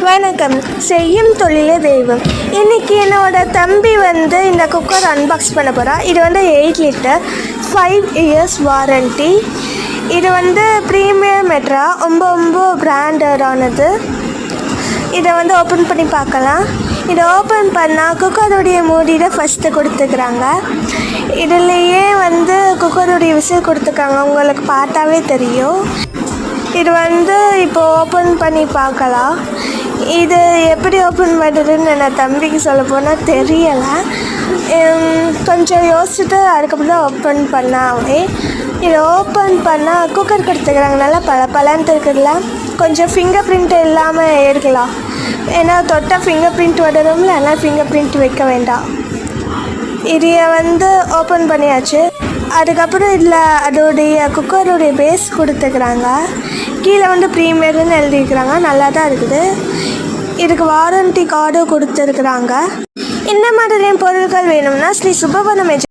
வணக்கம். செய்யும் தொழிலே தெய்வம். இன்றைக்கி என்னோடய தம்பி இந்த குக்கர் அன்பாக்ஸ் பண்ண போகிறான். இது 8 லிட்டர் 5 இயர்ஸ் வாரண்ட்டி. இது ப்ரீமியம் மெட்ரா ரொம்ப பிராண்டடானது. இதை ஓப்பன் பண்ணி பார்க்கலாம். இதை ஓப்பன் பண்ணால் குக்கருடைய மூடியில் ஃபஸ்ட்டு கொடுத்துக்கிறாங்க. இதுலேயே குக்கருடைய விசில் கொடுத்துருக்காங்க, உங்களுக்கு பார்த்தாவே தெரியும். இது இப்போ ஓப்பன் பண்ணி பார்க்கலாம். இது எப்படி ஓப்பன் பண்ணுறதுன்னு நான் தம்பிக்கு சொல்ல போனால் தெரியலை. கொஞ்சம் யோசிச்சுட்டு அதுக்கப்புறம் தான் ஓப்பன் பண்ணாவே. இதை ஓப்பன் பண்ணால் குக்கர் கொடுத்துக்கிறாங்க. நல்லா பலன்னு இருக்குதுல. கொஞ்சம் ஃபிங்கர் பிரிண்ட் இல்லாமல் எடுக்கலாம், ஏன்னா தொட்டால் ஃபிங்கர் பிரிண்ட் வரணும்ல, எல்லாம் ஃபிங்கர் பிரிண்ட் வைக்க வேண்டாம். இதை ஓப்பன் பண்ணியாச்சு. அதுக்கப்புறம் இதில் அதோடைய குக்கருடைய பேஸ் கொடுத்துக்கிறாங்க. கீழே ப்ரீமியர்னு எழுதியிருக்கிறாங்க. நல்லா தான் இருக்குது. இதுக்கு வாரண்ட்டி கார்டும் கொடுத்துருக்குறாங்க. இந்த மாதிரி பொருட்கள் வேணும்னா ஸ்ரீ சுப்பவனம்